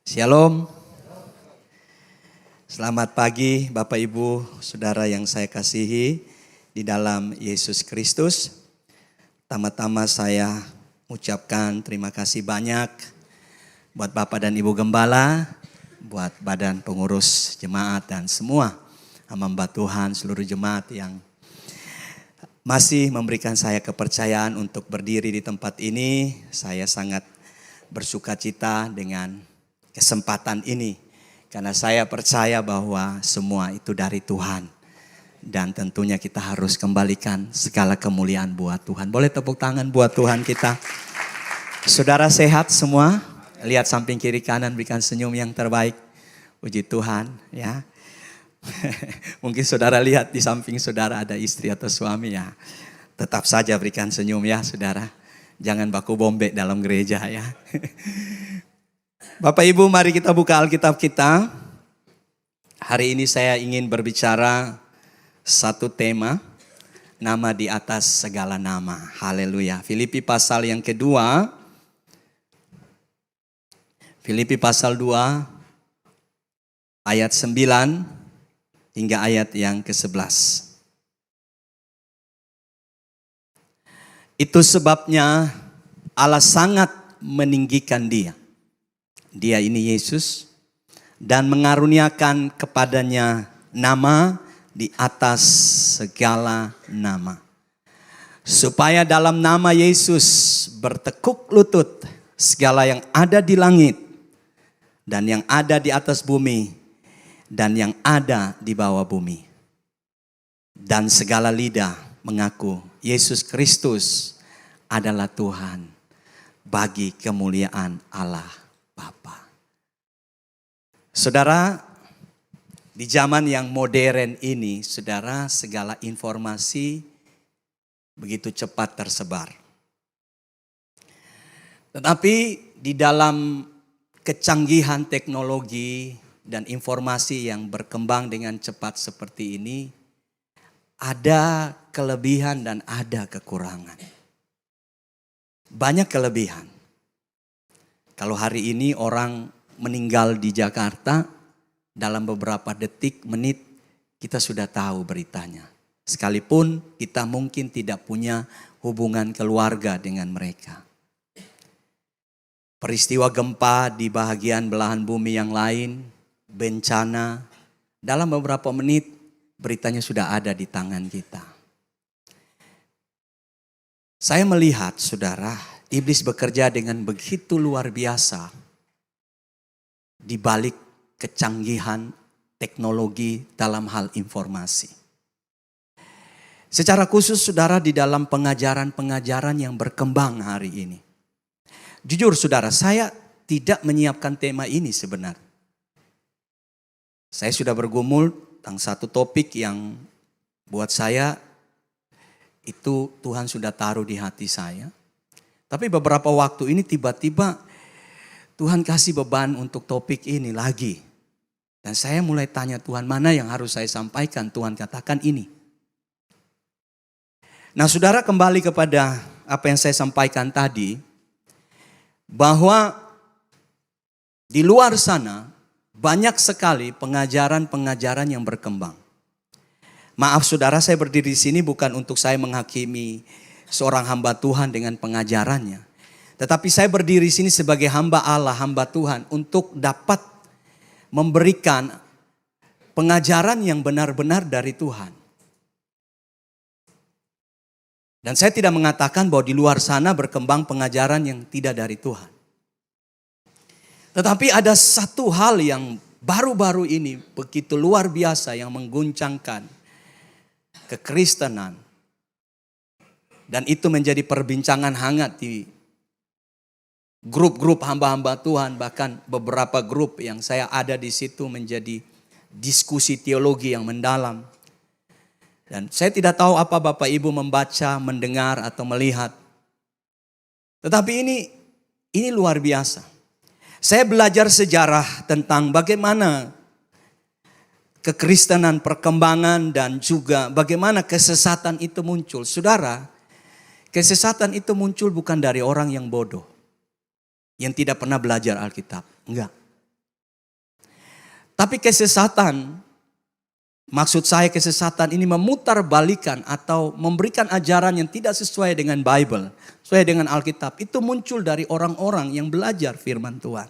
Shalom. Selamat pagi Bapak Ibu, Saudara yang saya kasihi di dalam Yesus Kristus. Pertama-tama saya ucapkan terima kasih banyak buat Bapak dan Ibu Gembala, buat badan pengurus jemaat dan semua hamba Tuhan, seluruh jemaat yang masih memberikan saya kepercayaan untuk berdiri di tempat ini. Saya sangat bersukacita dengan kesempatan ini. Karena saya percaya bahwa semua itu dari Tuhan. Dan tentunya kita harus kembalikan segala kemuliaan buat Tuhan. Boleh tepuk tangan buat Tuhan kita. Saudara sehat semua? Lihat samping kiri kanan, berikan senyum yang terbaik. Puji Tuhan ya. Mungkin saudara lihat di samping saudara ada istri atau suami ya. Tetap saja berikan senyum ya saudara. Jangan baku bombe dalam gereja ya. Bapak Ibu, mari kita buka Alkitab kita. Hari ini saya ingin berbicara satu tema, nama di atas segala nama. Haleluya. Filipi pasal yang kedua. Filipi pasal 2 ayat 9 hingga ayat yang ke-11. Itu sebabnya Allah sangat meninggikan dia. Dia ini Yesus, dan mengaruniakan kepadanya nama di atas segala nama. Supaya dalam nama Yesus bertekuk lutut segala yang ada di langit, dan yang ada di atas bumi, dan yang ada di bawah bumi. Dan segala lidah mengaku Yesus Kristus adalah Tuhan bagi kemuliaan Allah Bapa. Saudara, di zaman yang modern ini, saudara, segala informasi begitu cepat tersebar. Tetapi di dalam kecanggihan teknologi dan informasi yang berkembang dengan cepat seperti ini, ada kelebihan dan ada kekurangan. Banyak kelebihan. Kalau hari ini orang meninggal di Jakarta, dalam beberapa detik, menit, kita sudah tahu beritanya. Sekalipun kita mungkin tidak punya hubungan keluarga dengan mereka. Peristiwa gempa di bahagian belahan bumi yang lain, bencana, dalam beberapa menit beritanya sudah ada di tangan kita. Saya melihat, saudara, iblis bekerja dengan begitu luar biasa di balik kecanggihan teknologi dalam hal informasi. Secara khusus saudara di dalam pengajaran-pengajaran yang berkembang hari ini. Jujur saudara, saya tidak menyiapkan tema ini sebenarnya. Saya sudah bergumul tentang satu topik yang buat saya itu Tuhan sudah taruh di hati saya. Tapi beberapa waktu ini tiba-tiba Tuhan kasih beban untuk topik ini lagi. Dan saya mulai tanya Tuhan, mana yang harus saya sampaikan? Tuhan katakan ini. Nah saudara, kembali kepada apa yang saya sampaikan tadi. Bahwa di luar sana banyak sekali pengajaran-pengajaran yang berkembang. Maaf saudara, saya berdiri di sini bukan untuk saya menghakimi seorang hamba Tuhan dengan pengajarannya. Tetapi saya berdiri di sini sebagai hamba Allah, hamba Tuhan, untuk dapat memberikan pengajaran yang benar-benar dari Tuhan. Dan saya tidak mengatakan bahwa di luar sana berkembang pengajaran yang tidak dari Tuhan. Tetapi ada satu hal yang baru-baru ini begitu luar biasa yang mengguncangkan kekristenan. Dan itu menjadi perbincangan hangat di grup-grup hamba-hamba Tuhan, bahkan beberapa grup yang saya ada di situ menjadi diskusi teologi yang mendalam. Dan saya tidak tahu apa Bapak Ibu membaca, mendengar atau melihat. Tetapi ini luar biasa. Saya belajar sejarah tentang bagaimana kekristenan perkembangan dan juga bagaimana kesesatan itu muncul. Saudara, kesesatan itu muncul bukan dari orang yang bodoh, yang tidak pernah belajar Alkitab. Enggak. Tetapi kesesatan, maksud saya kesesatan ini memutarbalikan atau memberikan ajaran yang tidak sesuai dengan Bible, sesuai dengan Alkitab. Itu muncul dari orang-orang yang belajar firman Tuhan.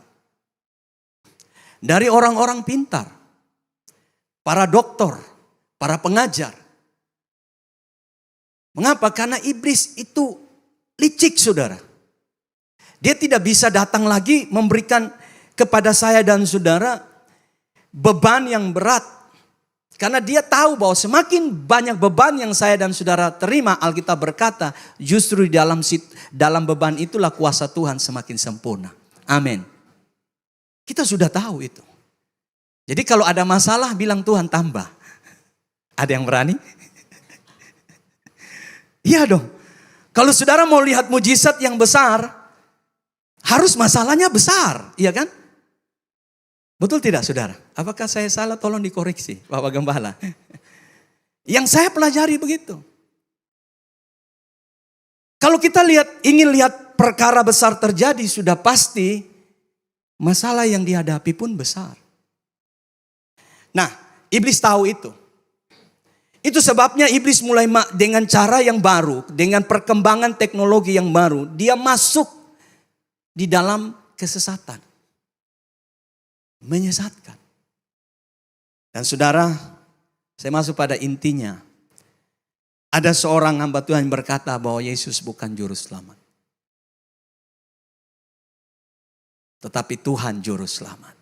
Dari orang-orang pintar, para doktor, para pengajar. Mengapa? Karena iblis itu licik, saudara. Dia tidak bisa datang lagi memberikan kepada saya dan saudara beban yang berat. Karena dia tahu bahwa semakin banyak beban yang saya dan saudara terima, Alkitab berkata, justru di dalam beban itulah kuasa Tuhan semakin sempurna. Amin. Kita sudah tahu itu. Jadi kalau ada masalah, bilang Tuhan tambah. Ada yang berani? Iya dong. Kalau saudara mau lihat mujizat yang besar, harus masalahnya besar, iya kan? Betul tidak, saudara? Apakah saya salah? Tolong dikoreksi, Bapak Gembala. Yang saya pelajari begitu. Kalau kita ingin lihat perkara besar terjadi, sudah pasti masalah yang dihadapi pun besar. Nah, iblis tahu itu. Itu sebabnya iblis mulai dengan cara yang baru, dengan perkembangan teknologi yang baru, dia masuk di dalam kesesatan. Menyesatkan. Dan saudara, saya masuk pada intinya. Ada seorang hamba Tuhan yang berkata bahwa Yesus bukan juru selamat. Tetapi Tuhan juru selamat.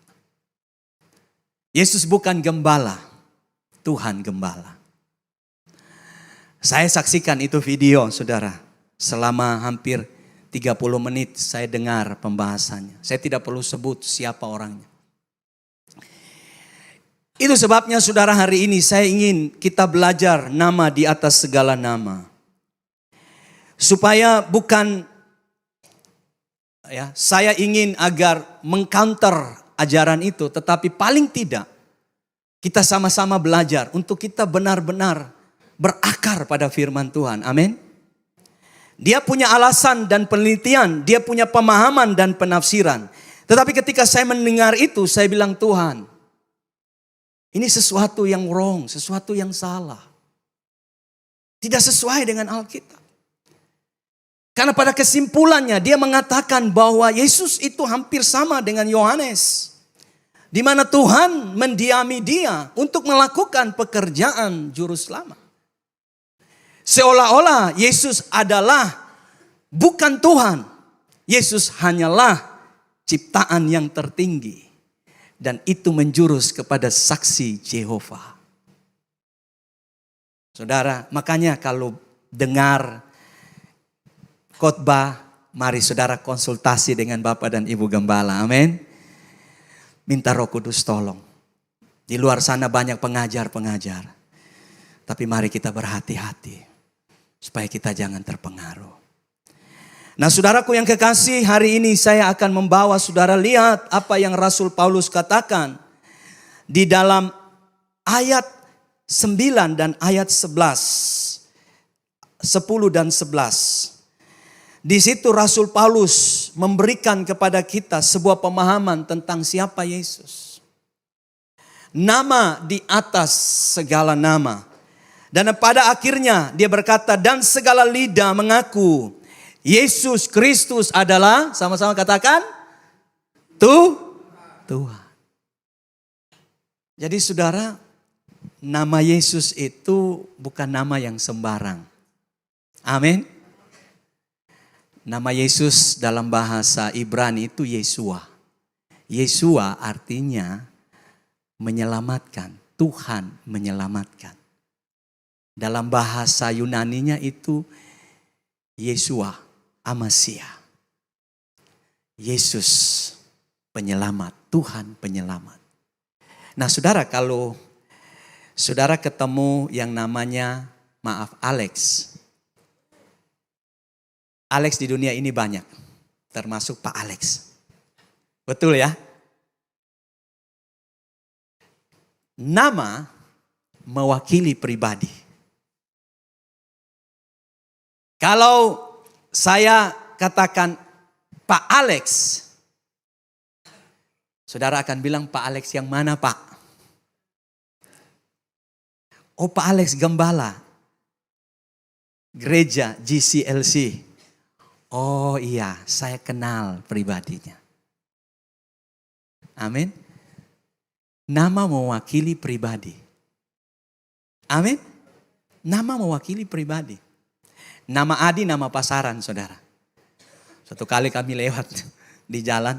Yesus bukan gembala, Tuhan gembala. Saya saksikan itu video, saudara. Selama hampir 30 menit saya dengar pembahasannya. Saya tidak perlu sebut siapa orangnya. Itu sebabnya saudara, hari ini saya ingin kita belajar nama di atas segala nama. Supaya bukan, saya ingin agar mengcounter ajaran itu. Tetapi paling tidak kita sama-sama belajar untuk kita benar-benar berakar pada firman Tuhan. Amin. Dia punya alasan dan penelitian. Dia punya pemahaman dan penafsiran. Tetapi ketika saya mendengar itu, saya bilang, Tuhan, ini sesuatu yang wrong, sesuatu yang salah. Tidak sesuai dengan Alkitab. Karena pada kesimpulannya dia mengatakan bahwa Yesus itu hampir sama dengan Yohanes. Di mana Tuhan mendiami dia untuk melakukan pekerjaan juru selamat. Seolah-olah Yesus adalah bukan Tuhan. Yesus hanyalah ciptaan yang tertinggi. Dan itu menjurus kepada saksi Jehovah. Saudara, makanya kalau dengar khotbah, mari saudara konsultasi dengan Bapak dan Ibu Gembala. Amin. Minta Roh Kudus tolong. Di luar sana banyak pengajar-pengajar. Tapi mari kita berhati-hati. Supaya kita jangan terpengaruh. Nah, saudaraku yang kekasih, hari ini saya akan membawa saudara lihat apa yang Rasul Paulus katakan di dalam ayat 9 dan ayat 11. 10 dan 11. Di situ Rasul Paulus memberikan kepada kita sebuah pemahaman tentang siapa Yesus. Nama di atas segala nama. Dan pada akhirnya dia berkata, dan segala lidah mengaku Yesus Kristus adalah, sama-sama katakan, Tuhan. Jadi saudara, nama Yesus itu bukan nama yang sembarang. Amin. Nama Yesus dalam bahasa Ibrani itu Yeshua. Yeshua artinya menyelamatkan, Tuhan menyelamatkan. Dalam bahasa Yunaninya itu Yeshua. Amasia. Yesus penyelamat, Tuhan penyelamat. Nah saudara, kalau saudara ketemu yang namanya, Alex. Alex di dunia ini banyak, termasuk Pak Alex. Betul ya? Nama mewakili pribadi. Kalau saya katakan Pak Alex, saudara akan bilang, Pak Alex yang mana Pak? Oh, Pak Alex gembala gereja GCLC. Oh iya, saya kenal pribadinya. Amin. Nama mewakili pribadi. Amin. Nama mewakili pribadi. Nama Adi nama pasaran, saudara. Suatu kali kami lewat di jalan.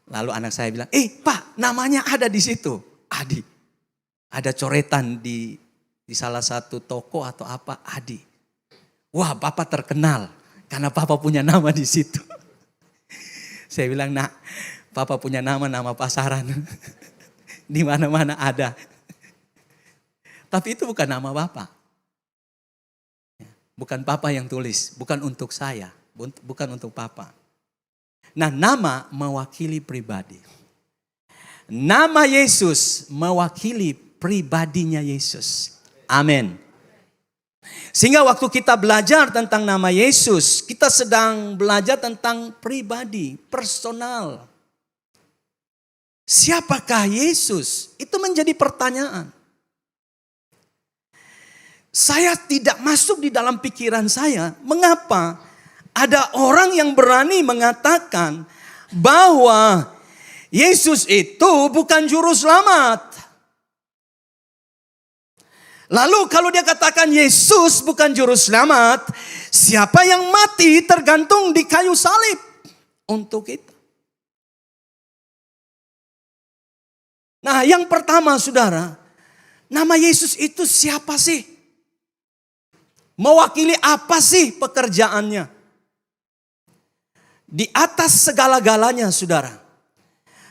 Lalu anak saya bilang, Pak, namanya ada di situ. Adi. Ada coretan di salah satu toko atau apa, Adi. Wah, Papa terkenal karena Papa punya nama di situ. Saya bilang, Nak, Papa punya nama pasaran. Di mana-mana ada. Tapi itu bukan nama Bapak. Bukan Papa yang tulis, bukan untuk saya, bukan untuk Papa. Nah, nama mewakili pribadi. Nama Yesus mewakili pribadinya Yesus. Amin. Sehingga waktu kita belajar tentang nama Yesus, kita sedang belajar tentang pribadi, personal. Siapakah Yesus? Itu menjadi pertanyaan. Saya tidak masuk di dalam pikiran saya, mengapa ada orang yang berani mengatakan bahwa Yesus itu bukan juru selamat. Lalu kalau dia katakan Yesus bukan juru selamat, siapa yang mati tergantung di kayu salib untuk kita. Nah, yang pertama saudara, nama Yesus itu siapa sih? Mewakili apa sih pekerjaannya? Di atas segala-galanya saudara.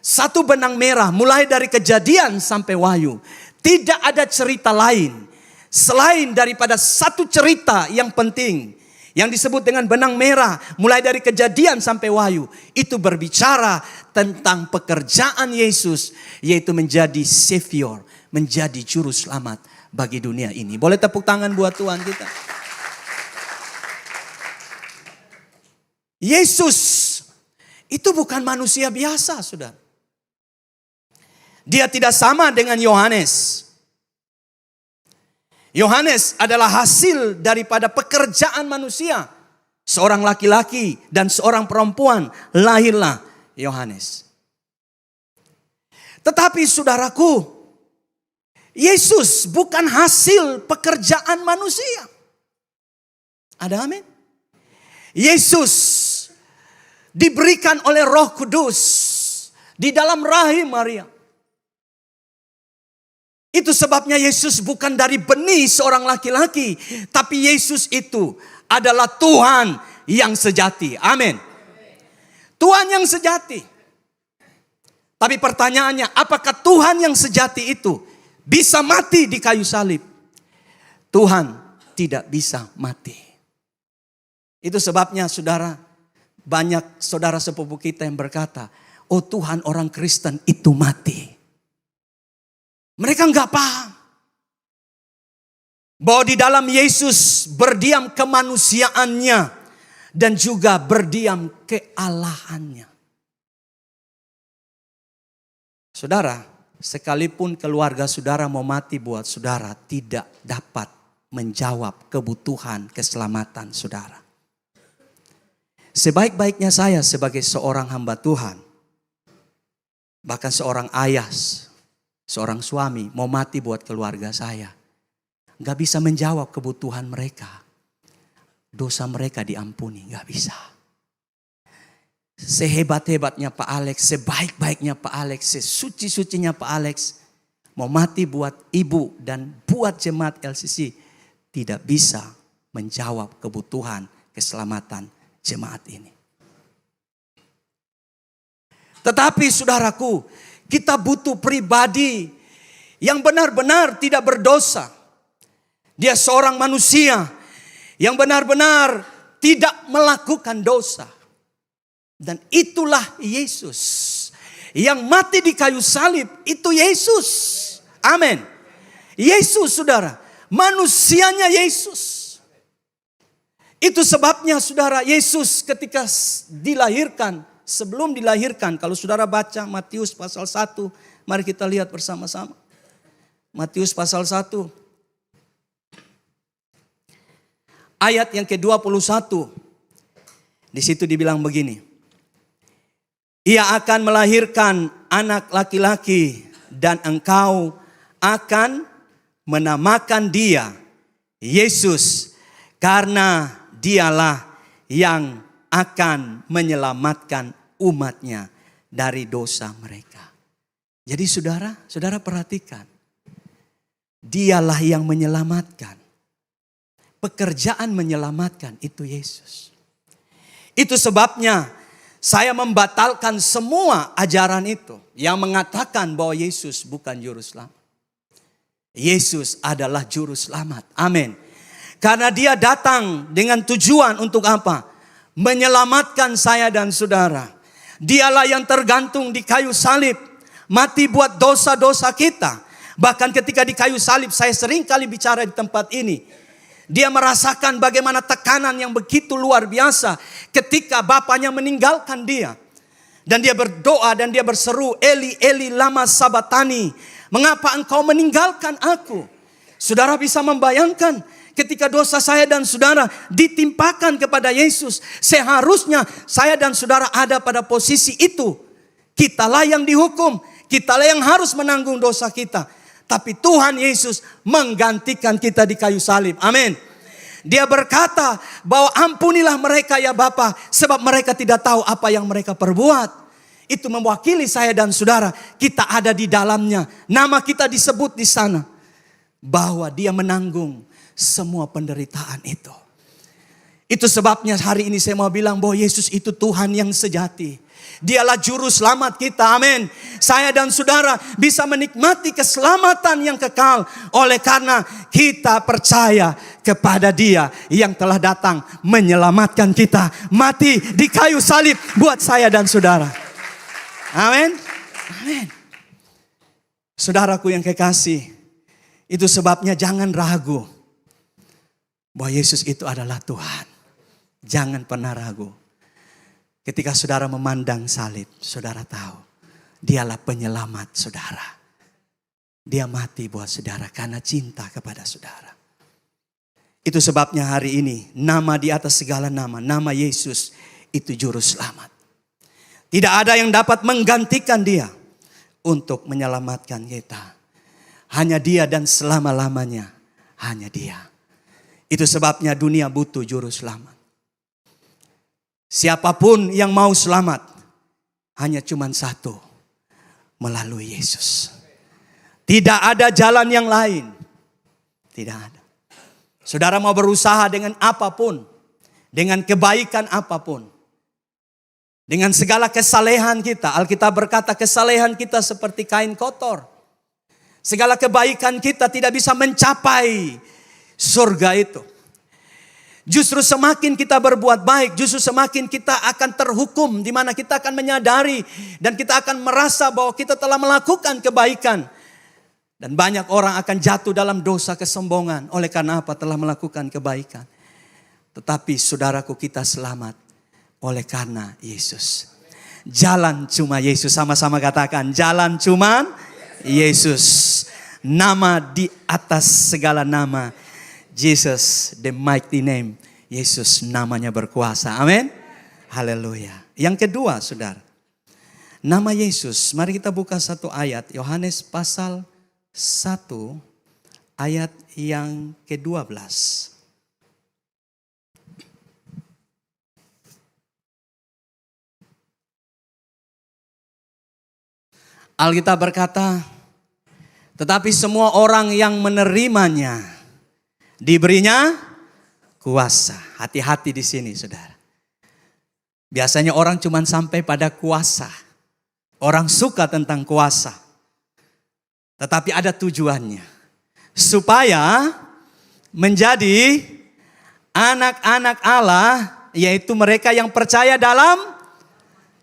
Satu benang merah mulai dari Kejadian sampai Wahyu. Tidak ada cerita lain selain daripada satu cerita yang penting. Yang disebut dengan benang merah mulai dari Kejadian sampai Wahyu. Itu berbicara tentang pekerjaan Yesus. Yaitu menjadi Savior. Menjadi juru selamat bagi dunia ini. Boleh tepuk tangan buat Tuhan kita. Yesus itu bukan manusia biasa, saudara. Dia tidak sama dengan Yohanes. Yohanes adalah hasil daripada pekerjaan manusia. Seorang laki-laki dan seorang perempuan lahirlah Yohanes. Tetapi saudaraku, Yesus bukan hasil pekerjaan manusia. Ada amin? Yesus diberikan oleh Roh Kudus di dalam rahim Maria. Itu sebabnya Yesus bukan dari benih seorang laki-laki, tapi Yesus itu adalah Tuhan yang sejati. Amin. Tuhan yang sejati. Tapi pertanyaannya, apakah Tuhan yang sejati itu bisa mati di kayu salib? Tuhan tidak bisa mati. Itu sebabnya saudara, banyak saudara sepupu kita yang berkata, oh Tuhan, orang Kristen itu mati. Mereka enggak paham bahwa di dalam Yesus berdiam kemanusiaannya dan juga berdiam kealahannya. Saudara, sekalipun keluarga saudara mau mati buat saudara, tidak dapat menjawab kebutuhan keselamatan saudara. Sebaik-baiknya saya sebagai seorang hamba Tuhan, bahkan seorang ayah, seorang suami mau mati buat keluarga saya, gak bisa menjawab kebutuhan mereka. Dosa mereka diampuni, gak bisa. Sehebat-hebatnya Pak Alex, sebaik-baiknya Pak Alex, sesuci-sucinya Pak Alex, mau mati buat ibu dan buat jemaat LCC, tidak bisa menjawab kebutuhan keselamatan jemaat ini. Tetapi saudaraku, kita butuh pribadi yang benar-benar tidak berdosa. Dia seorang manusia yang benar-benar tidak melakukan dosa. Dan itulah Yesus. Yang mati di kayu salib itu Yesus. Amin. Yesus saudara, manusianya Yesus. Itu sebabnya saudara, Yesus ketika dilahirkan, sebelum dilahirkan, kalau saudara baca Matius pasal 1, mari kita lihat bersama-sama. Matius pasal 1, ayat yang ke-21. Di situ dibilang begini. Ia akan melahirkan anak laki-laki dan engkau akan menamakan dia Yesus, karena dialah yang akan menyelamatkan umatnya dari dosa mereka. Jadi saudara perhatikan. Dialah yang menyelamatkan. Pekerjaan menyelamatkan itu Yesus. Itu sebabnya saya membatalkan semua ajaran itu yang mengatakan bahwa Yesus bukan juru selamat. Yesus adalah juru selamat. Amin. Karena dia datang dengan tujuan untuk apa? Menyelamatkan saya dan saudara. Dialah yang tergantung di kayu salib. Mati buat dosa-dosa kita. Bahkan ketika di kayu salib, saya sering kali bicara di tempat ini. Dia merasakan bagaimana tekanan yang begitu luar biasa ketika bapaknya meninggalkan dia. Dan dia berdoa dan dia berseru, Eli, Eli, lama sabatani. Mengapa engkau meninggalkan aku? Saudara bisa membayangkan ketika dosa saya dan saudara ditimpakan kepada Yesus. Seharusnya saya dan saudara ada pada posisi itu. Kitalah yang dihukum. Kitalah yang harus menanggung dosa kita. Tapi Tuhan Yesus menggantikan kita di kayu salib. Amin. Dia berkata bahwa ampunilah mereka ya Bapa, sebab mereka tidak tahu apa yang mereka perbuat. Itu mewakili saya dan saudara. Kita ada di dalamnya. Nama kita disebut di sana. Bahwa dia menanggung semua penderitaan itu. Itu sebabnya hari ini saya mau bilang bahwa Yesus itu Tuhan yang sejati. Dialah juru selamat kita, amin. Saya dan saudara bisa menikmati keselamatan yang kekal oleh karena kita percaya kepada Dia yang telah datang menyelamatkan kita. Mati di kayu salib buat saya dan saudara. Amin. Amin. Saudaraku yang kekasih, itu sebabnya jangan ragu bahwa Yesus itu adalah Tuhan. Jangan pernah ragu. Ketika saudara memandang salib, saudara tahu dialah penyelamat saudara. Dia mati buat saudara karena cinta kepada saudara. Itu sebabnya hari ini nama di atas segala nama, nama Yesus itu juru selamat. Tidak ada yang dapat menggantikan dia untuk menyelamatkan kita. Hanya dia dan selama-lamanya hanya dia. Itu sebabnya dunia butuh juru selamat. Siapapun yang mau selamat hanya cuma satu, melalui Yesus. Tidak ada jalan yang lain. Tidak ada. Saudara mau berusaha dengan apapun, dengan kebaikan apapun, dengan segala kesalehan kita. Alkitab berkata kesalehan kita seperti kain kotor. Segala kebaikan kita tidak bisa mencapai surga itu. Justru semakin kita berbuat baik, justru semakin kita akan terhukum. Di mana kita akan menyadari dan kita akan merasa bahwa kita telah melakukan kebaikan. Dan banyak orang akan jatuh dalam dosa kesombongan. Oleh karena apa? Telah melakukan kebaikan. Tetapi saudaraku, kita selamat oleh karena Yesus. Jalan cuma Yesus. Sama-sama katakan, jalan cuma Yesus. Nama di atas segala nama. Jesus, the mighty name. Yesus namanya berkuasa. Amin. Haleluya. Yang kedua, saudara. Nama Yesus. Mari kita buka satu ayat. Yohanes pasal 1 ayat yang ke-12. Alkitab berkata, tetapi semua orang yang menerimanya diberinya kuasa. Hati-hati di sini, saudara. Biasanya orang cuma sampai pada kuasa. Orang suka tentang kuasa. Tetapi ada tujuannya. Supaya menjadi anak-anak Allah, yaitu mereka yang percaya dalam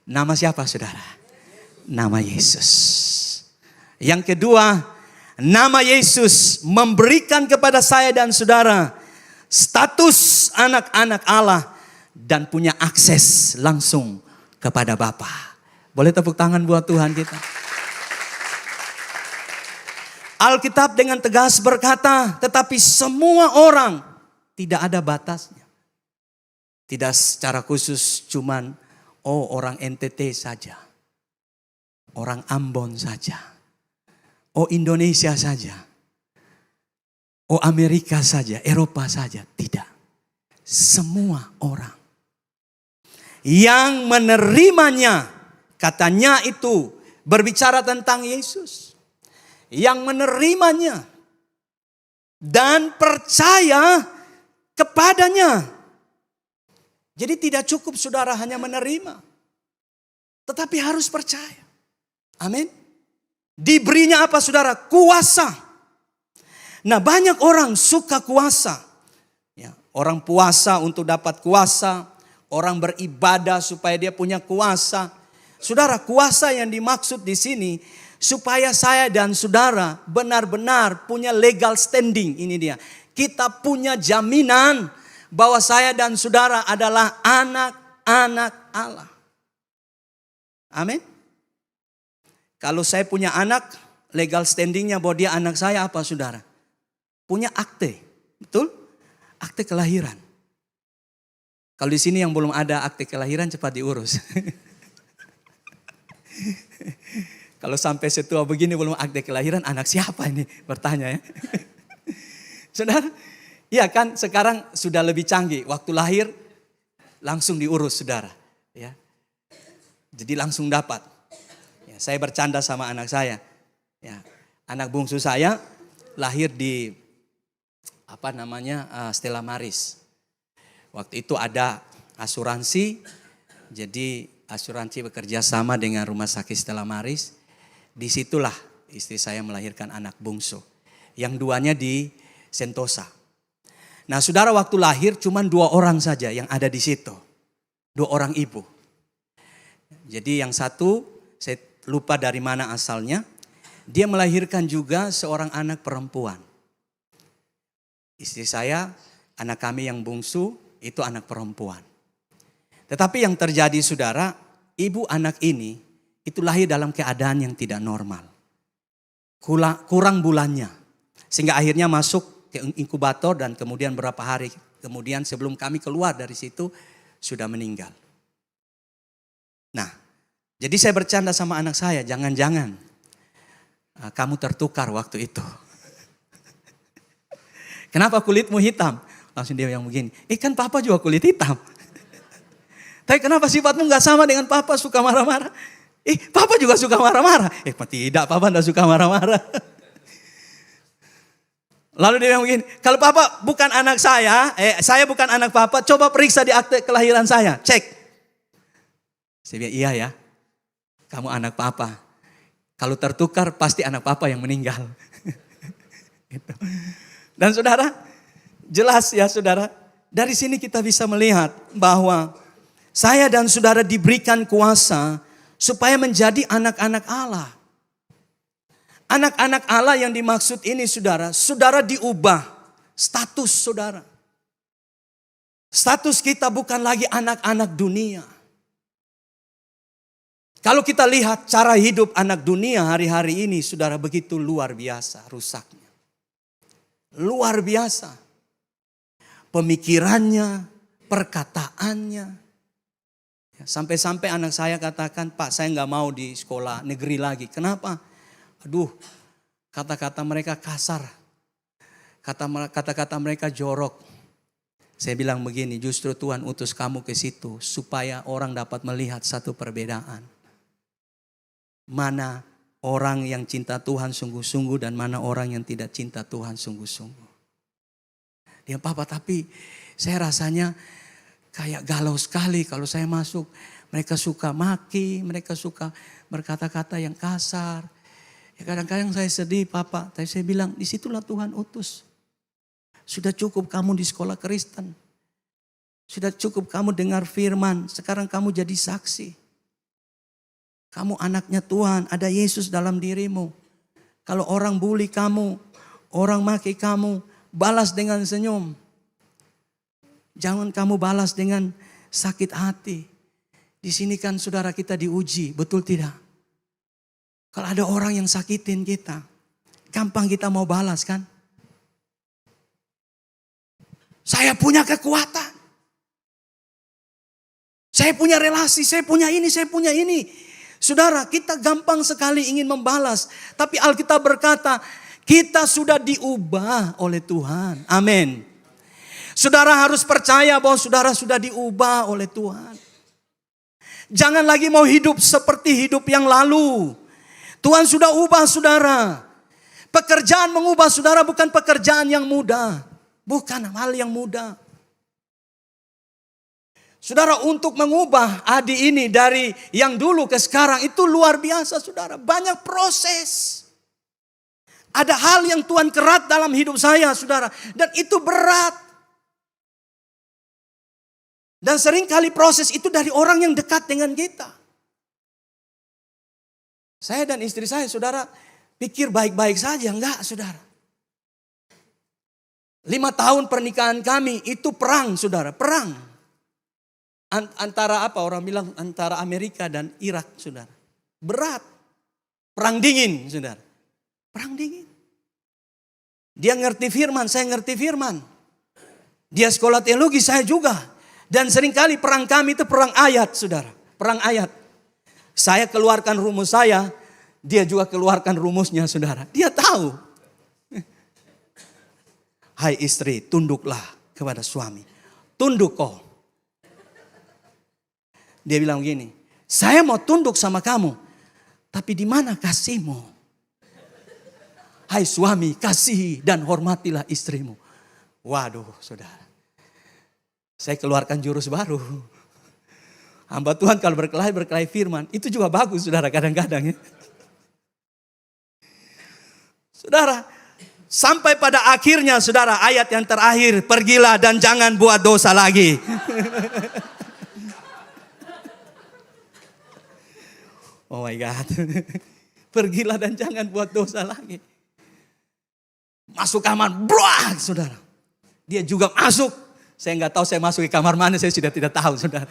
nama siapa, saudara? Nama Yesus. Yang kedua, nama Yesus memberikan kepada saya dan saudara status anak-anak Allah dan punya akses langsung kepada Bapa. Boleh tepuk tangan buat Tuhan kita. Alkitab dengan tegas berkata, tetapi semua orang tidak ada batasnya. Tidak secara khusus cuman orang NTT saja. Orang Ambon saja. Indonesia saja. Amerika saja, Eropa saja. Tidak. Semua orang. Yang menerimanya, katanya itu berbicara tentang Yesus. Yang menerimanya dan percaya kepadanya. Jadi tidak cukup saudara hanya menerima, tetapi harus percaya. Amin. Diberinya apa saudara? Kuasa. Nah, banyak orang suka kuasa. Ya, orang puasa untuk dapat kuasa, orang beribadah supaya dia punya kuasa. Saudara, kuasa yang dimaksud di sini supaya saya dan saudara benar-benar punya legal standing. Ini dia. Kita punya jaminan bahwa saya dan saudara adalah anak-anak Allah. Amin. Kalau saya punya anak, legal standingnya bahwa dia anak saya apa saudara? Punya akte, betul? Akte kelahiran. Kalau di sini yang belum ada akte kelahiran cepat diurus. Kalau sampai setua begini belum akte kelahiran, anak siapa ini? Bertanya ya. Saudara, iya kan sekarang sudah lebih canggih. Waktu lahir langsung diurus saudara. Ya. Jadi langsung dapat. Ya, saya bercanda sama anak saya. Ya, anak bungsu saya lahir di Stella Maris. Waktu itu ada asuransi. Jadi asuransi bekerja sama dengan rumah sakit Stella Maris. Disitulah istri saya melahirkan anak bungsu. Yang duanya di Sentosa. Nah saudara, waktu lahir cuma 2 orang saja yang ada di situ. 2 orang ibu. Jadi yang satu saya lupa dari mana asalnya. Dia melahirkan juga seorang anak perempuan. Istri saya, anak kami yang bungsu itu anak perempuan. Tetapi yang terjadi saudara, ibu anak ini itu lahir dalam keadaan yang tidak normal. Kurang bulannya. Sehingga akhirnya masuk ke inkubator dan kemudian berapa hari kemudian sebelum kami keluar dari situ sudah meninggal. Nah, jadi saya bercanda sama anak saya, jangan-jangan kamu tertukar waktu itu. Kenapa kulitmu hitam? Langsung dia yang begini, kan papa juga kulit hitam. Tapi kenapa sifatmu gak sama dengan papa, suka marah-marah? Papa juga suka marah-marah. Tidak, papa gak suka marah-marah. Lalu dia bilang begini, kalau papa bukan anak saya bukan anak papa, coba periksa di akte kelahiran saya, cek. Saya bilang, iya ya, kamu anak papa. Kalau tertukar pasti anak papa yang meninggal. Dan saudara, jelas ya saudara, dari sini kita bisa melihat bahwa saya dan saudara diberikan kuasa supaya menjadi anak-anak Allah. Anak-anak Allah yang dimaksud ini saudara diubah status saudara. Status kita bukan lagi anak-anak dunia. Kalau kita lihat cara hidup anak dunia hari-hari ini saudara begitu luar biasa rusaknya. Luar biasa. Pemikirannya, perkataannya. Sampai-sampai anak saya katakan, Pak saya gak mau di sekolah negeri lagi. Kenapa? Aduh, kata-kata mereka kasar. Kata-kata mereka jorok. Saya bilang begini, justru Tuhan utus kamu ke situ supaya orang dapat melihat satu perbedaan. Mana orang yang cinta Tuhan sungguh-sungguh dan mana orang yang tidak cinta Tuhan sungguh-sungguh. Dia papa, tapi saya rasanya kayak galau sekali kalau saya masuk. Mereka suka maki, mereka suka berkata-kata yang kasar. Ya kadang-kadang saya sedih papa, tapi saya bilang disitulah Tuhan utus. Sudah cukup kamu di sekolah Kristen. Sudah cukup kamu dengar firman, sekarang kamu jadi saksi. Kamu anaknya Tuhan, ada Yesus dalam dirimu. Kalau orang bully kamu, orang maki kamu, balas dengan senyum. Jangan kamu balas dengan sakit hati. Di sini kan saudara kita diuji, betul tidak? Kalau ada orang yang sakitin kita, gampang kita mau balas kan? Saya punya kekuatan. Saya punya relasi, saya punya ini, saya punya ini. Saudara, kita gampang sekali ingin membalas. Tapi Alkitab berkata, kita sudah diubah oleh Tuhan. Amin. Saudara harus percaya bahwa saudara sudah diubah oleh Tuhan. Jangan lagi mau hidup seperti hidup yang lalu. Tuhan sudah ubah saudara. Pekerjaan mengubah saudara bukan pekerjaan yang mudah. Bukan hal yang mudah. Saudara, untuk mengubah Adi ini dari yang dulu ke sekarang itu luar biasa saudara. Banyak proses. Ada hal yang Tuhan kerat dalam hidup saya saudara. Dan itu berat. Dan seringkali proses itu dari orang yang dekat dengan kita. Saya dan istri saya saudara pikir baik-baik saja. Enggak saudara. 5 tahun pernikahan kami itu perang saudara. Perang. Antara apa orang bilang antara Amerika dan Irak saudara. Berat. Perang dingin saudara. Perang dingin. Dia ngerti firman, saya ngerti firman. Dia sekolah teologi, saya juga. Dan seringkali perang kami itu perang ayat saudara. Perang ayat. Saya keluarkan rumus saya. Dia juga keluarkan rumusnya saudara. Dia tahu. Hai istri, tunduklah kepada suami. Tunduk kau. Dia bilang begini, saya mau tunduk sama kamu. Tapi di mana kasihmu? Hai suami, kasihi dan hormatilah istrimu. Waduh saudara. Saya keluarkan jurus baru. Hamba Tuhan kalau berkelahi firman. Itu juga bagus saudara kadang-kadang ya. Saudara, sampai pada akhirnya saudara ayat yang terakhir. Pergilah dan jangan buat dosa lagi. Oh my God. Pergilah dan jangan buat dosa lagi. Masuk kamar, bruak saudara. Dia juga masuk. Saya nggak tahu saya masuk ke kamar mana, saya sudah tidak tahu saudara.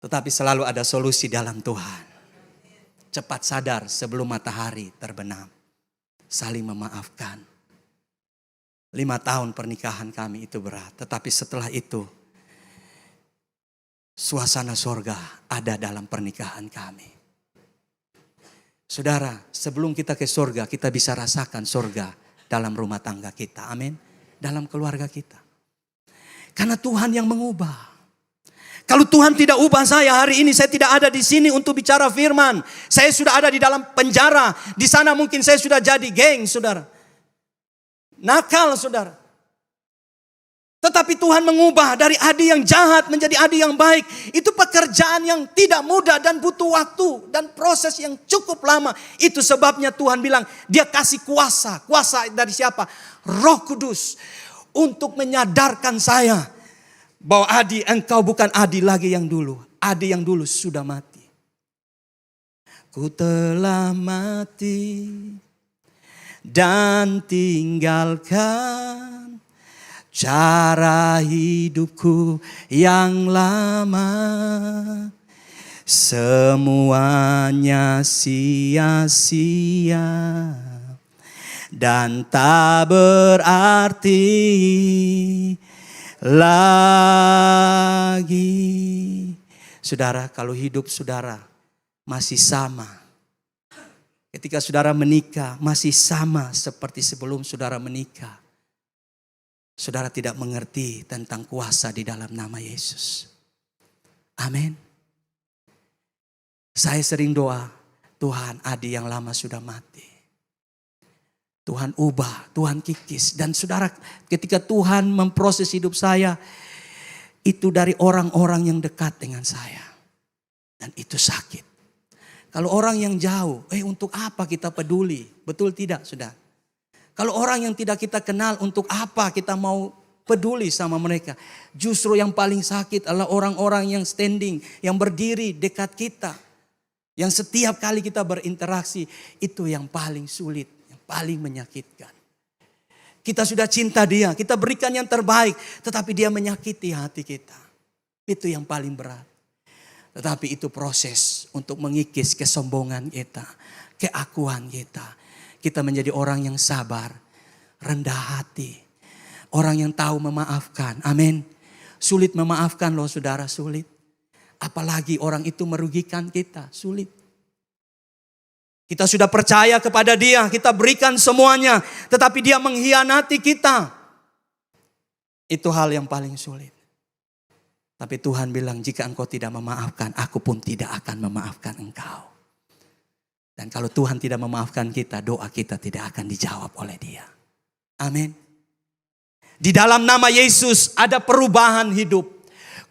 Tetapi selalu ada solusi dalam Tuhan. Cepat sadar sebelum matahari terbenam. Saling memaafkan. 5 tahun pernikahan kami itu berat. Tetapi setelah itu, suasana sorga ada dalam pernikahan kami. Saudara, sebelum kita ke sorga, kita bisa rasakan sorga dalam rumah tangga kita. Amin. Dalam keluarga kita. Karena Tuhan yang mengubah. Kalau Tuhan tidak ubah saya hari ini, saya tidak ada di sini untuk bicara firman. Saya sudah ada di dalam penjara. Di sana mungkin saya sudah jadi geng, saudara. Nakal, saudara. Tetapi Tuhan mengubah dari Adi yang jahat menjadi Adi yang baik. Itu pekerjaan yang tidak mudah dan butuh waktu. Dan proses yang cukup lama. Itu sebabnya Tuhan bilang, dia kasih kuasa. Kuasa dari siapa? Roh Kudus. Untuk menyadarkan saya. Bahwa Adi, engkau bukan Adi lagi yang dulu. Adi yang dulu sudah mati. Ku telah mati. Dan tinggalkan cara hidupku yang lama. Semuanya sia-sia. Dan tak berarti lagi. Saudara, kalau hidup saudara masih sama. Ketika saudara menikah masih sama seperti sebelum saudara menikah. Saudara tidak mengerti tentang kuasa di dalam nama Yesus. Amin. Saya sering doa, Tuhan, Adi yang lama sudah mati. Tuhan ubah, Tuhan kikis. Dan saudara, ketika Tuhan memproses hidup saya, itu dari orang-orang yang dekat dengan saya. Dan itu sakit. Kalau orang yang jauh, untuk apa kita peduli? Betul tidak, saudara? Kalau orang yang tidak kita kenal, untuk apa kita mau peduli sama mereka? Justru yang paling sakit adalah orang-orang yang standing, yang berdiri dekat kita. Yang setiap kali kita berinteraksi, itu yang paling sulit, yang paling menyakitkan. Kita sudah cinta dia, kita berikan yang terbaik, tetapi dia menyakiti hati kita. Itu yang paling berat. Tetapi itu proses untuk mengikis kesombongan kita, keakuan kita. Kita menjadi orang yang sabar, rendah hati. Orang yang tahu memaafkan. Amin. Sulit memaafkan loh saudara, sulit. Apalagi orang itu merugikan kita, sulit. Kita sudah percaya kepada dia, kita berikan semuanya. Tetapi dia mengkhianati kita. Itu hal yang paling sulit. Tapi Tuhan bilang, jika engkau tidak memaafkan, aku pun tidak akan memaafkan engkau. Dan kalau Tuhan tidak memaafkan kita, doa kita tidak akan dijawab oleh dia. Amin. Di dalam nama Yesus ada perubahan hidup.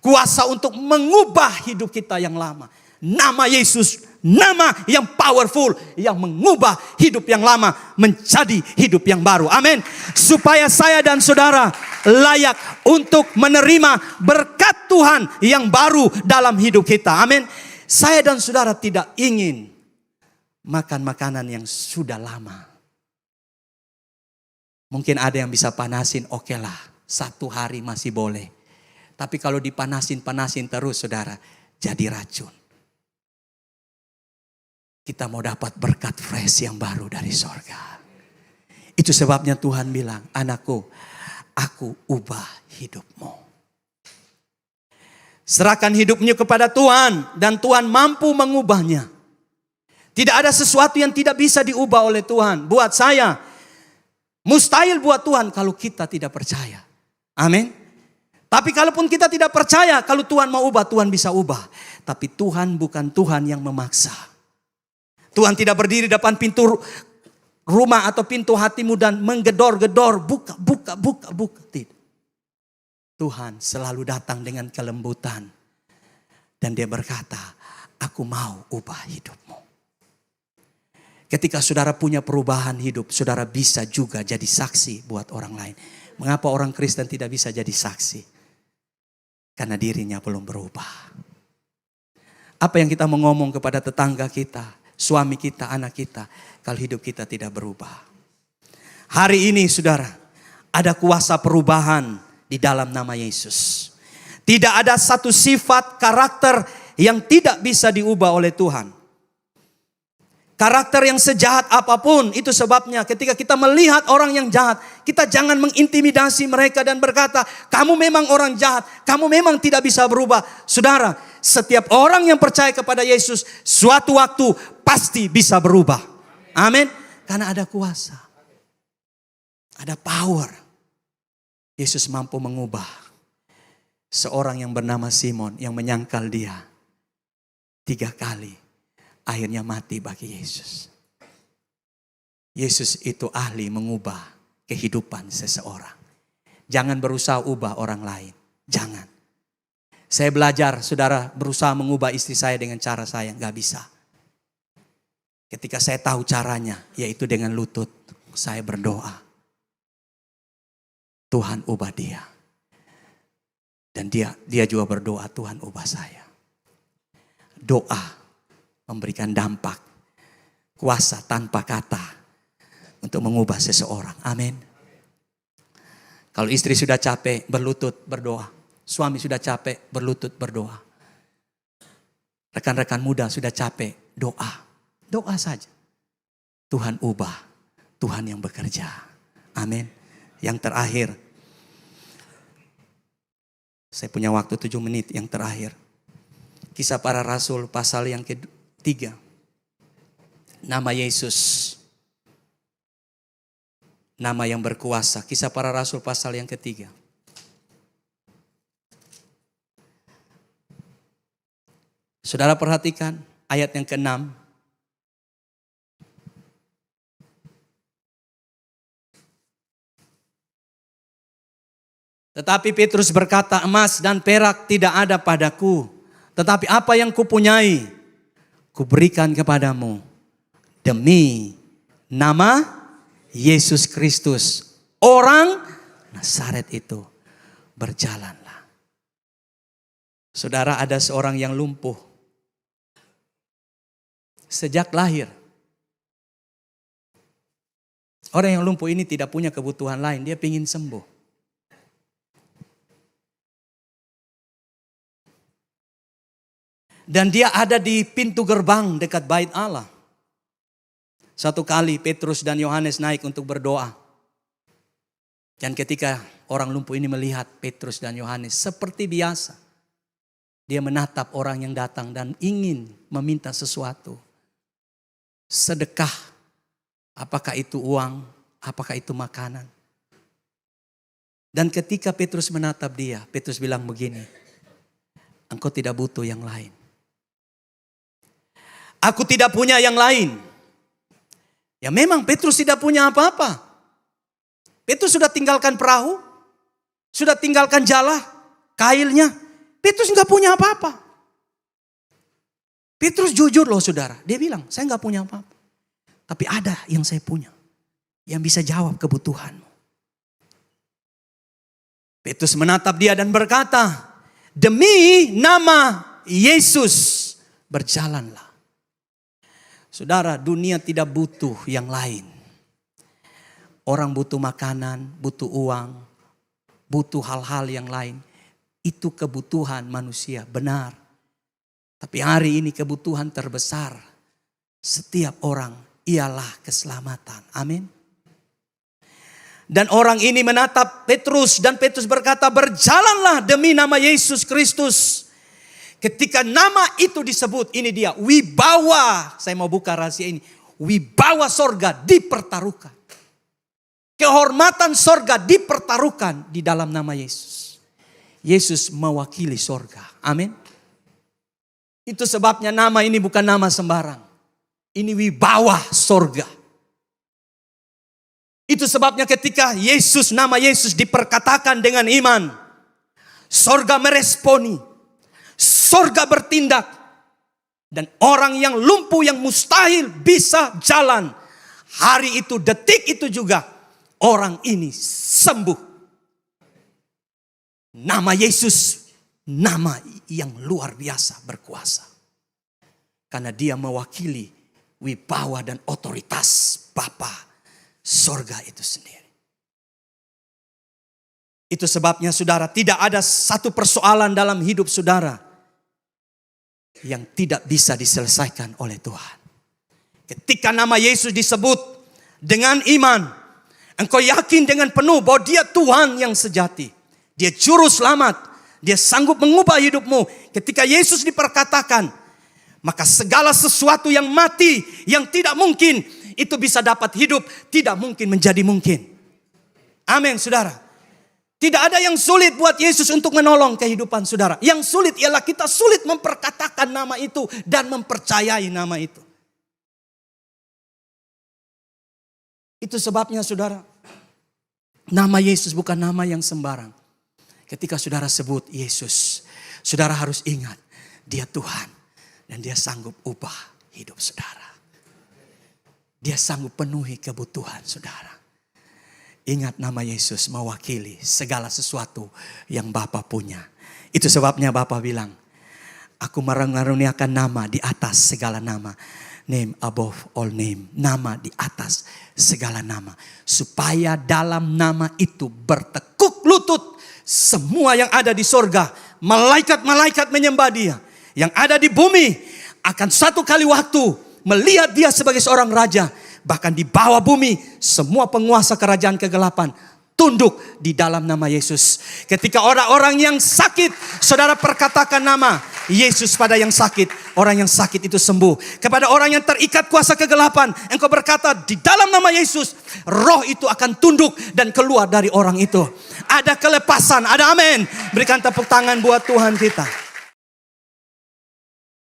Kuasa untuk mengubah hidup kita yang lama. Nama Yesus, nama yang powerful, yang mengubah hidup yang lama menjadi hidup yang baru. Amin. Supaya saya dan saudara layak untuk menerima berkat Tuhan yang baru dalam hidup kita. Amin. Saya dan saudara tidak ingin makan makanan yang sudah lama. Mungkin ada yang bisa panasin, oke lah, 1 hari masih boleh. Tapi kalau dipanasin terus saudara, jadi racun. Kita mau dapat berkat fresh yang baru dari sorga. Itu sebabnya Tuhan bilang, anakku, aku ubah hidupmu. Serahkan hidupmu kepada Tuhan dan Tuhan mampu mengubahnya. Tidak ada sesuatu yang tidak bisa diubah oleh Tuhan. Buat saya, mustahil buat Tuhan kalau kita tidak percaya. Amin. Tapi kalaupun kita tidak percaya, kalau Tuhan mau ubah, Tuhan bisa ubah. Tapi Tuhan bukan Tuhan yang memaksa. Tuhan tidak berdiri depan pintu rumah atau pintu hatimu dan menggedor-gedor, buka. Tidak. Tuhan selalu datang dengan kelembutan. Dan dia berkata, aku mau ubah hidupmu. Ketika saudara punya perubahan hidup, saudara bisa juga jadi saksi buat orang lain. Mengapa orang Kristen tidak bisa jadi saksi? Karena dirinya belum berubah. Apa yang kita mau ngomong kepada tetangga kita, suami kita, anak kita, kalau hidup kita tidak berubah. Hari ini saudara, ada kuasa perubahan di dalam nama Yesus. Tidak ada satu sifat karakter yang tidak bisa diubah oleh Tuhan. Karakter yang sejahat apapun, itu sebabnya ketika kita melihat orang yang jahat, kita jangan mengintimidasi mereka dan berkata, kamu memang orang jahat, kamu memang tidak bisa berubah. Saudara, setiap orang yang percaya kepada Yesus, suatu waktu pasti bisa berubah. Amin. Karena ada kuasa. Ada power. Yesus mampu mengubah seorang yang bernama Simon yang menyangkal dia 3 kali. Akhirnya mati bagi Yesus. Yesus itu ahli mengubah kehidupan seseorang. Jangan berusaha ubah orang lain. Jangan. Saya belajar, saudara, berusaha mengubah istri saya dengan cara saya. Gak bisa. Ketika saya tahu caranya, yaitu dengan lutut, saya berdoa. Tuhan ubah dia. Dan dia juga berdoa, Tuhan ubah saya. Doa memberikan dampak, kuasa tanpa kata untuk mengubah seseorang. Amin. Kalau istri sudah capek, berlutut berdoa. Suami sudah capek, berlutut berdoa. Rekan-rekan muda sudah capek, doa. Doa saja. Tuhan ubah, Tuhan yang bekerja. Amin. Yang terakhir, saya punya waktu 7 menit yang terakhir. Kisah Para Rasul pasal yang ke-3. Nama Yesus. Nama yang berkuasa. Kisah Para Rasul pasal yang ke-3. Saudara perhatikan ayat yang ke-6. Tetapi Petrus berkata, emas dan perak tidak ada padaku. Tetapi apa yang kupunyai, kuberikan kepadamu demi nama Yesus Kristus. Orang Nazaret itu, berjalanlah. Saudara, ada seorang yang lumpuh sejak lahir. Orang yang lumpuh ini tidak punya kebutuhan lain, dia ingin sembuh. Dan dia ada di pintu gerbang dekat bait Allah. Satu kali Petrus dan Yohanes naik untuk berdoa. Dan ketika orang lumpuh ini melihat Petrus dan Yohanes, seperti biasa, dia menatap orang yang datang dan ingin meminta sesuatu. Sedekah, apakah itu uang, apakah itu makanan. Dan ketika Petrus menatap dia, Petrus bilang begini, engkau tidak butuh yang lain. Aku tidak punya yang lain. Ya memang Petrus tidak punya apa-apa. Petrus sudah tinggalkan perahu, sudah tinggalkan jala, kailnya. Petrus nggak punya apa-apa. Petrus jujur loh saudara, dia bilang saya nggak punya apa-apa. Tapi ada yang saya punya, yang bisa jawab kebutuhanmu. Petrus menatap dia dan berkata, demi nama Yesus berjalanlah. Saudara, dunia tidak butuh yang lain. Orang butuh makanan, butuh uang, butuh hal-hal yang lain. Itu kebutuhan manusia, benar. Tapi hari ini kebutuhan terbesar setiap orang ialah keselamatan. Amin. Dan orang ini menatap Petrus dan Petrus berkata, berjalanlah demi nama Yesus Kristus. Ketika nama itu disebut, ini dia wibawa. Saya mau buka rahasia ini. Wibawa sorga dipertaruhkan. Kehormatan sorga dipertaruhkan di dalam nama Yesus. Yesus mewakili sorga. Amin. Itu sebabnya nama ini bukan nama sembarang. Ini wibawa sorga. Itu sebabnya ketika Yesus, nama Yesus diperkatakan dengan iman, sorga meresponi, sorga bertindak, dan orang yang lumpuh yang mustahil bisa jalan. Hari itu, detik itu juga orang ini sembuh. Nama Yesus, nama yang luar biasa berkuasa. Karena dia mewakili wibawa dan otoritas Bapa sorga itu sendiri. Itu sebabnya saudara, tidak ada satu persoalan dalam hidup saudara yang tidak bisa diselesaikan oleh Tuhan. Ketika nama Yesus disebut dengan iman, engkau yakin dengan penuh bahwa dia Tuhan yang sejati. Dia juru selamat. Dia sanggup mengubah hidupmu. Ketika Yesus diperkatakan, maka segala sesuatu yang mati, yang tidak mungkin, itu bisa dapat hidup, tidak mungkin menjadi mungkin. Amin saudara. Tidak ada yang sulit buat Yesus untuk menolong kehidupan saudara. Yang sulit ialah kita sulit memperkatakan nama itu dan mempercayai nama itu. Itu sebabnya saudara, nama Yesus bukan nama yang sembarang. Ketika saudara sebut Yesus, saudara harus ingat dia Tuhan dan dia sanggup ubah hidup saudara. Dia sanggup penuhi kebutuhan saudara. Ingat nama Yesus mewakili segala sesuatu yang Bapa punya. Itu sebabnya Bapa bilang, aku mengaruniakan nama di atas segala nama. Name above all name. Nama di atas segala nama. Supaya dalam nama itu bertekuk lutut semua yang ada di sorga. Malaikat-malaikat menyembah dia. Yang ada di bumi akan satu kali waktu melihat dia sebagai seorang raja. Bahkan di bawah bumi semua penguasa kerajaan kegelapan tunduk di dalam nama Yesus. Ketika orang-orang yang sakit, saudara perkatakan nama Yesus pada yang sakit. Orang yang sakit itu sembuh. Kepada orang yang terikat kuasa kegelapan, engkau berkata di dalam nama Yesus, roh itu akan tunduk dan keluar dari orang itu. Ada kelepasan, ada amin. Berikan tepuk tangan buat Tuhan kita.